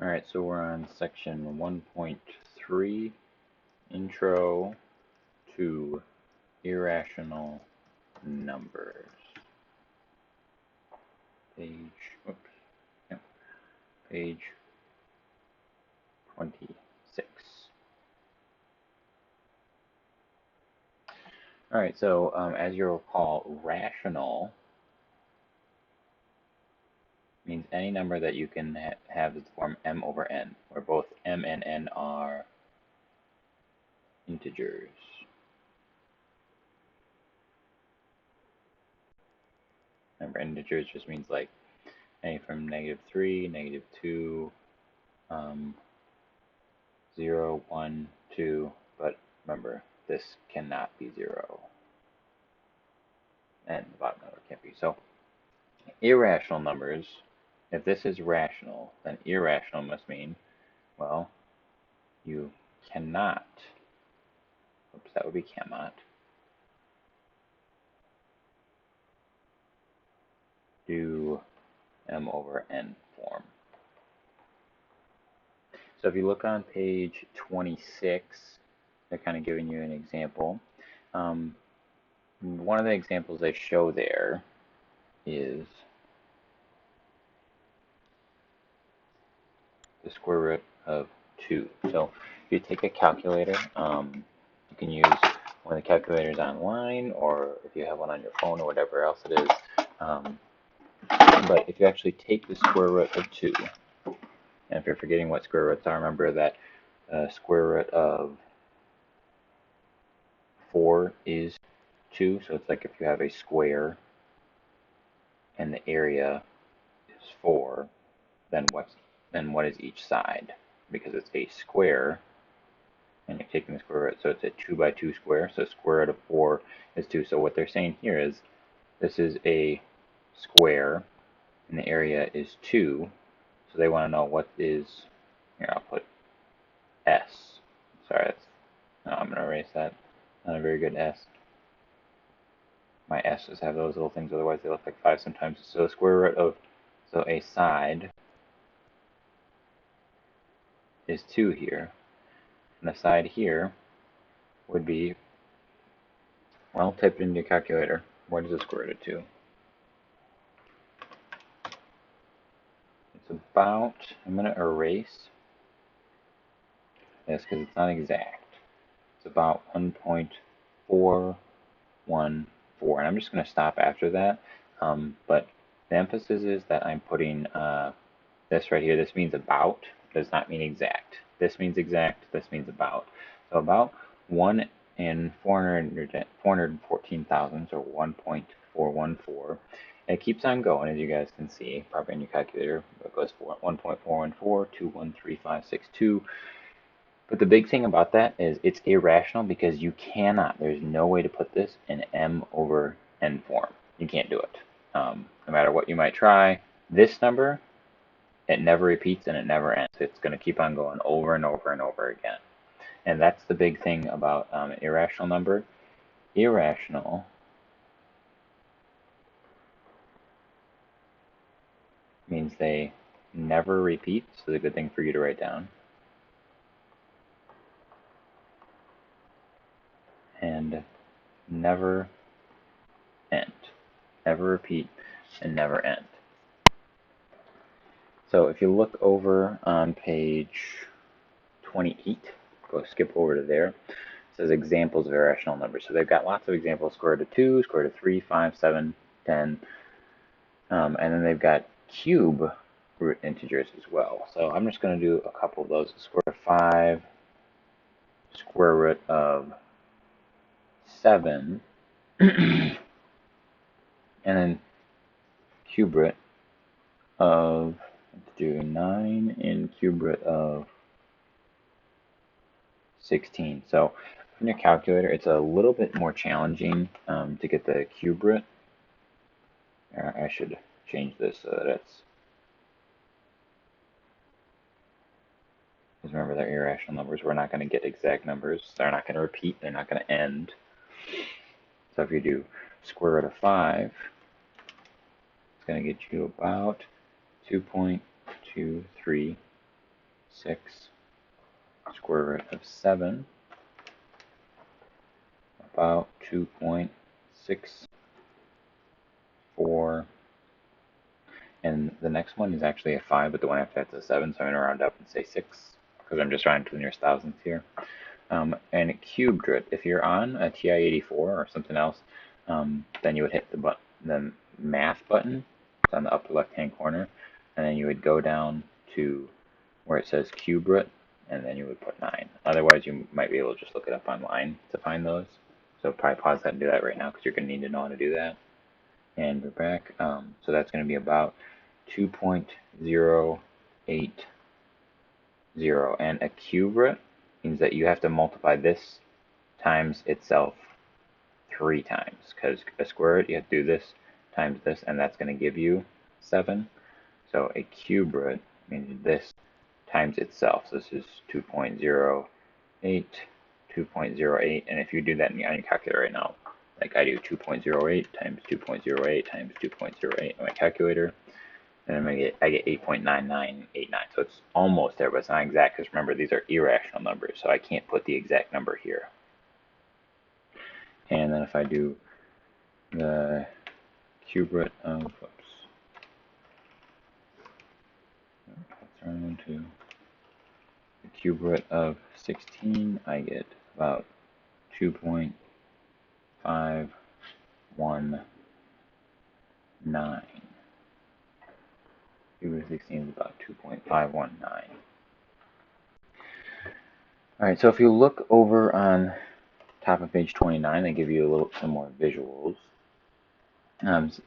Alright, so we're on section 1.3, Intro to Irrational Numbers. Page 26. Alright, so as you'll recall, rational means any number that you can have the form m over n, where both m and n are integers. Remember, integers just means like any from -3, -2, 0, 1, 2, but remember, this cannot be 0, and the bottom number can't be. So, irrational numbers, if this is rational, then irrational must mean, well, you cannot, oops, that would be cannot, do m over n form. So if you look on page 26, they're kind of giving you an example. One of the examples they show there is the square root of 2. So if you take a calculator, you can use one of the calculators online, or if you have one on your phone or whatever else it is. But if you actually take the square root of 2, and if you're forgetting what square roots are, remember that square root of 4 is 2. So it's like if you have a square and the area is 4, then what is each side? Because it's a square, and you're taking the square root, so it's a 2 by 2 square, so square root of 4 is 2. So what they're saying here is this is a square, and the area is 2, so they want to know what is, here I'll put S. Sorry, no, I'm going to erase that. Not a very good S. My S's have those little things, otherwise they look like 5 sometimes. So square root of, so a side is 2 here. And the side here would be, well, type it into your calculator. What is the square root of 2? It's about, I'm going to erase this because it's not exact. It's about 1.414. And I'm just going to stop after that. But the emphasis is that I'm putting this right here. This means about, does not mean exact. This means exact, this means about. So about 1 in 414 thousandths, or 1.414. It keeps on going, as you guys can see, probably in your calculator. It goes for 1.414, 2135662. But the big thing about that is it's irrational because you cannot, there's no way to put this in m over n form. You can't do it. No matter what you might try, this number, it never repeats and it never ends. It's going to keep on going over and over and over again. And that's the big thing about an irrational number. Irrational means they never repeat, so it's a good thing for you to write down. And never end. Never repeat and never end. So if you look over on page 28, go skip over to there. It says examples of irrational numbers. So they've got lots of examples: square root of 2, square root of 3, 5, 7, 10. And then they've got cube root integers as well. So I'm just going to do a couple of those. Square root of 5, square root of 7, and then cube root of, let's do 9 and cube root of 16. So in your calculator, it's a little bit more challenging to get the cube root. I should change this so that it's, because remember, they're irrational numbers. We're not going to get exact numbers. They're not going to repeat. They're not going to end. So if you do square root of 5, it's going to get you about 2.23 6 square root of 7, about 2.64, and the next one is actually a 5, but the one after that's a 7, so I'm going to round up and say 6, because I'm just rounding to the nearest thousandths here. And cubed root, if you're on a TI-84 or something else, then you would hit the math button. It's on the upper left-hand corner, and then you would go down to where it says cube root, and then you would put 9. Otherwise, you might be able to just look it up online to find those. So probably pause that and do that right now, because you're going to need to know how to do that. And we're back. So that's going to be about 2.080, and a cube root means that you have to multiply this times itself 3 times, because a square root, you have to do this times this, and that's going to give you 7. So a cube root means this times itself. So this is 2.08, 2.08, and if you do that on your calculator right now, like I do 2.08 times 2.08 times 2.08 on my calculator, and I get 8.9989. So it's almost there, but it's not exact, because remember, these are irrational numbers, so I can't put the exact number here. And then if I do the cube root of, let's run into the cube root of 16, I get about 2.519. Cube root of 16 is about 2.519. Alright, so if you look over on top of page 29, they give you some more visuals.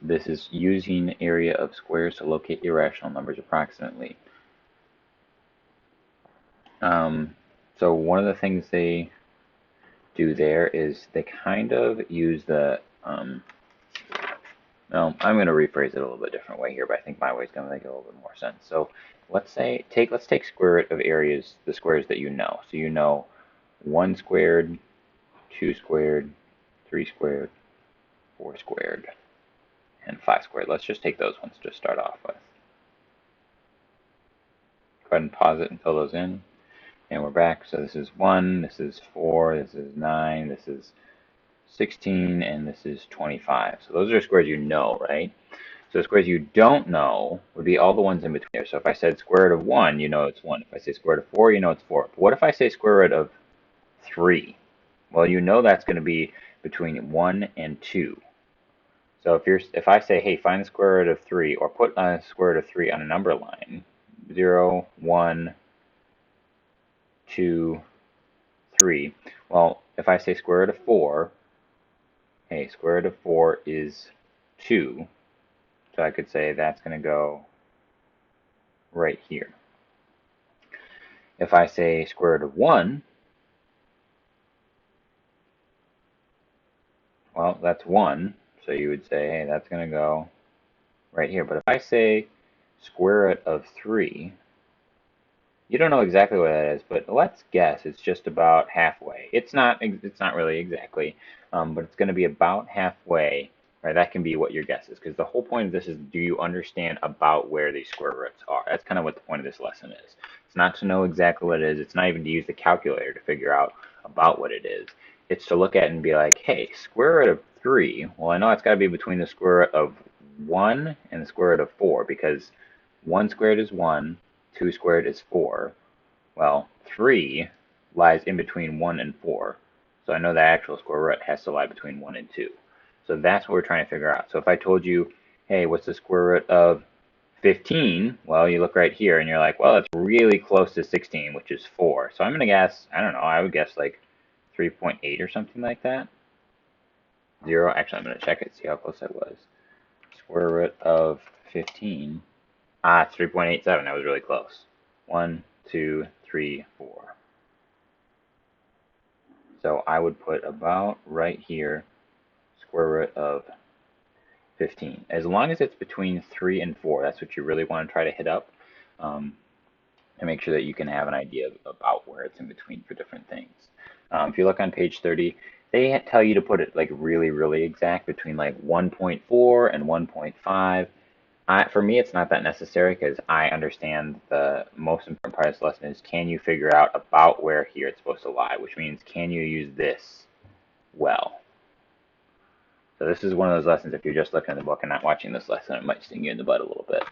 This is using area of squares to locate irrational numbers approximately. So one of the things they do there is they kind of use the, well, I'm going to rephrase it a little bit different way here, but I think my way is going to make a little bit more sense. So let's take square root of areas, the squares that you know. So you know 1 squared, 2 squared, 3 squared, 4 squared, and 5 squared. Let's just take those ones to start off with. Go ahead and pause it and fill those in. And we're back. So this is 1, this is 4, this is 9, this is 16, and this is 25. So those are squares you know, right? So squares you don't know would be all the ones in between there. So if I said square root of 1, you know it's 1. If I say square root of 4, you know it's 4. But what if I say square root of 3? Well, you know that's going to be between 1 and 2. So if I say, hey, find the square root of 3, or put a square root of 3 on a number line, 0, 1, 2, 3. Well, if I say square root of 4, hey, square root of 4 is 2. So I could say that's going to go right here. If I say square root of 1, well, that's 1. So you would say, hey, that's going to go right here. But if I say square root of 3, you don't know exactly what that is, but let's guess it's just about halfway. It's not really exactly, but it's going to be about halfway. Right? That can be what your guess is, because the whole point of this is, do you understand about where these square roots are? That's kind of what the point of this lesson is. It's not to know exactly what it is. It's not even to use the calculator to figure out about what it is. It's to look at it and be like, hey, square root of 3, well, I know it's got to be between the square root of 1 and the square root of 4, because 1 squared is 1, 2 squared is 4. Well, 3 lies in between 1 and 4. So I know the actual square root has to lie between 1 and 2. So that's what we're trying to figure out. So if I told you, hey, what's the square root of 15? Well, you look right here and you're like, well, it's really close to 16, which is 4. So I'm going to guess, I don't know, I would guess like 3.8 or something like that. 0, actually I'm going to check it, see how close that was. Square root of 15. It's 3.87. That was really close. 1, 2, 3, 4. So I would put about right here, square root of 15. As long as it's between 3 and 4, that's what you really want to try to hit up, to make sure that you can have an idea about where it's in between for different things. If you look on page 30, they tell you to put it like really, really exact between like 1.4 and 1.5. For me, it's not that necessary because I understand the most important part of this lesson is can you figure out about where here it's supposed to lie, which means can you use this well. So this is one of those lessons, if you're just looking at the book and not watching this lesson, it might sting you in the butt a little bit.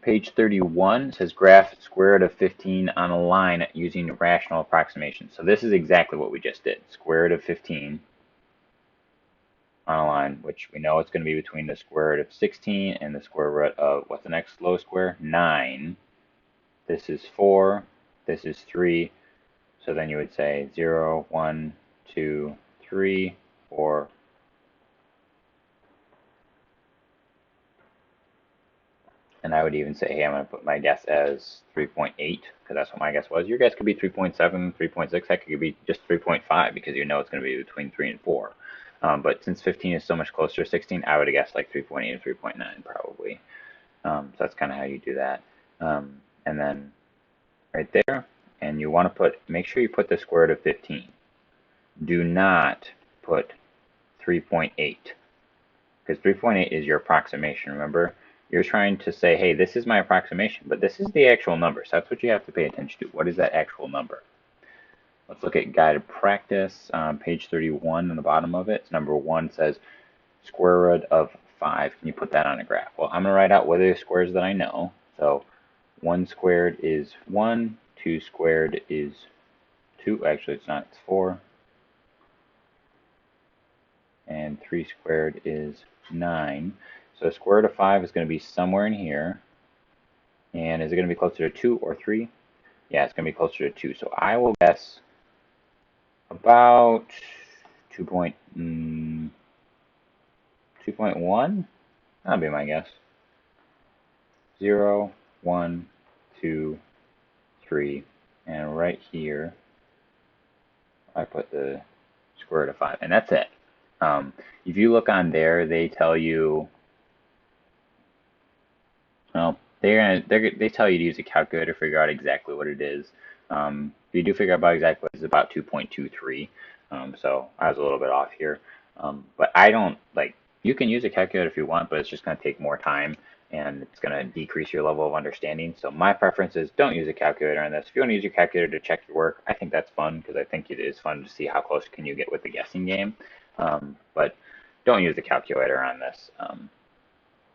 Page 31 says graph square root of 15 on a line using rational approximation. So this is exactly what we just did. Square root of 15 on a line, which we know it's going to be between the square root of 16 and the square root of, what's the next lowest square? 9. This is 4. This is 3. So then you would say 0, 1, 2, 3, 4. And I would even say, hey, I'm going to put my guess as 3.8 because that's what my guess was. Your guess could be 3.7, 3.6. Heck, it could be just 3.5 because you know it's going to be between 3 and 4. But since 15 is so much closer to 16, I would have guessed like 3.8 and 3.9 probably. So that's kind of how you do that. And then right there, and you want to make sure you put the square root of 15. Do not put 3.8 because 3.8 is your approximation, remember? You're trying to say, hey, this is my approximation, but this is the actual number. So that's what you have to pay attention to. What is that actual number? Let's look at guided practice, page 31 on the bottom of it. Number 1 says square root of 5. Can you put that on a graph? Well, I'm going to write out what are the squares that I know. So 1 squared is 1, 2 squared is 2. Actually, it's not, it's 4. And 3 squared is 9. So square root of 5 is going to be somewhere in here. And is it going to be closer to 2 or 3? Yeah, it's going to be closer to 2. So I will guess about 2.1. That'll be my guess. 0, 1, 2, 3. And right here, I put the square root of 5. And that's it. If you look on there, they tell you, well, they tell you to use a calculator to figure out exactly what it is. If you do figure out about exactly what it is, it's about 2.23. So I was a little bit off here. But I don't, you can use a calculator if you want, but it's just going to take more time and it's going to decrease your level of understanding. So my preference is don't use a calculator on this. If you want to use your calculator to check your work, I think that's fun because I think it is fun to see how close can you get with the guessing game. But don't use the calculator on this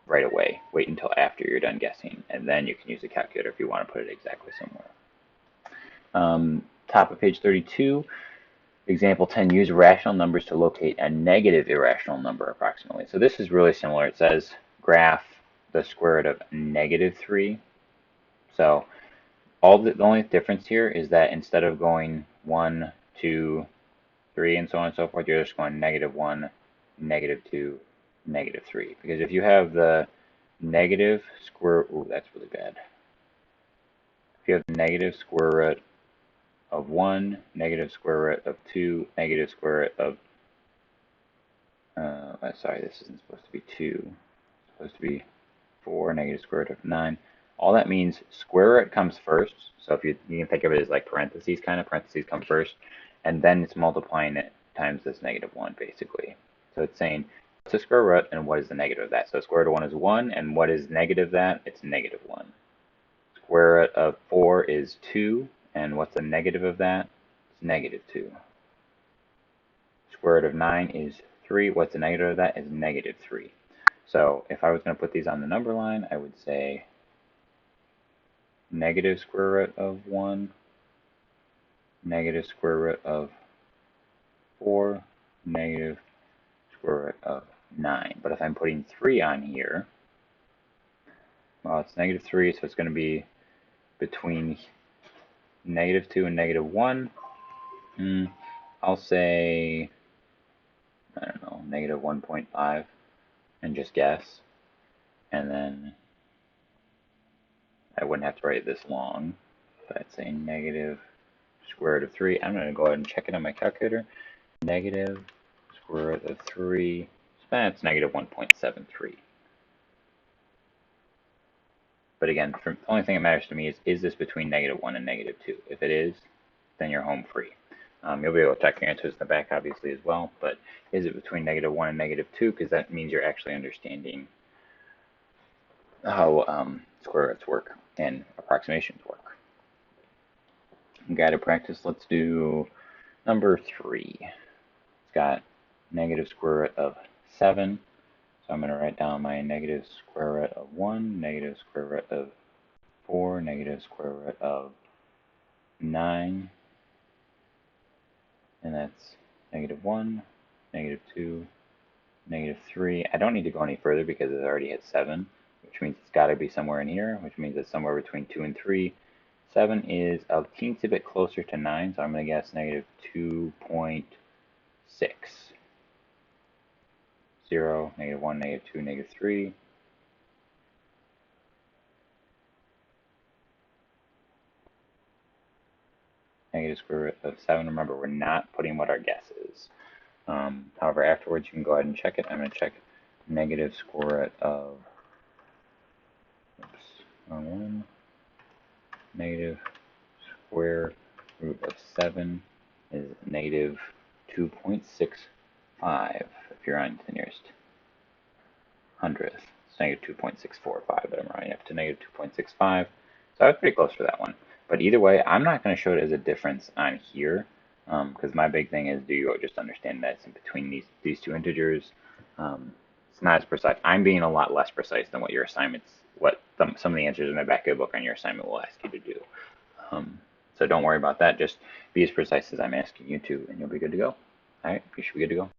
right away. Wait until after you're done guessing, and then you can use a calculator if you want to put it exactly somewhere. Top of page 32, example 10, use rational numbers to locate a negative irrational number approximately. So this is really similar. It says graph the square root of negative 3. So the only difference here is that instead of going 1, 2, 3, and so on and so forth, you're just going -1, -2, -3. Because if you have the negative square, ooh, that's really bad. If you have the negative square root of 1, negative square root of 2, negative square root of, sorry, this isn't supposed to be 2. It's supposed to be 4, negative square root of 9. All that means square root comes first. So if you can think of it as like parentheses, kind of parentheses come first, and then it's multiplying it times this -1 basically. So it's saying what's the square root and what is the negative of that? So square root of 1 is 1, and what is negative of that? It's -1. Square root of 4 is 2, and what's the negative of that? It's -2. Square root of 9 is 3. What's the negative of that? Is -3. So if I was going to put these on the number line, I would say negative square root of 1, negative square root of 4, negative square root of 9. But if I'm putting 3 on here, well, it's -3, so it's going to be between -2 and -1. I'll say, I don't know, -1.5 and just guess. And then I wouldn't have to write this long, but I'd say negative square root of 3. I'm going to go ahead and check it on my calculator. Negative square root of 3, so that's -1.73. But again, the only thing that matters to me is this between -1 and -2? If it is, then you're home free. You'll be able to check your answers in the back, obviously, as well. But is it between -1 and -2? Because that means you're actually understanding square roots work and approximations work. Guided practice, let's do number 3. It's got negative square root of 7. So I'm going to write down my negative square root of 1, negative square root of 4, negative square root of 9. And that's negative 1, negative 2, negative 3. I don't need to go any further because it already hit 7, which means it's got to be somewhere in here, which means it's somewhere between 2 and 3. 7 is a teensy bit closer to 9, so I'm going to guess negative 2.6. 0, negative 1, negative 2, negative 3. Negative square root of 7. Remember, we're not putting what our guess is. However, afterwards, you can go ahead and check it. I'm going to check negative square root of, wrong one, negative square root of 7 is negative 2.65 if you're on the nearest hundredth. It's negative 2.645, but I'm rounding up to negative 2.65. So I was pretty close for that one. But either way, I'm not going to show it as a difference on here, because my big thing is, do you just understand that it's in between these two integers? It's not as precise. I'm being a lot less precise than what your assignments, some of the answers in the back of the book on your assignment will ask you to do. So don't worry about that. Just be as precise as I'm asking you to, and you'll be good to go. All right, you should be good to go.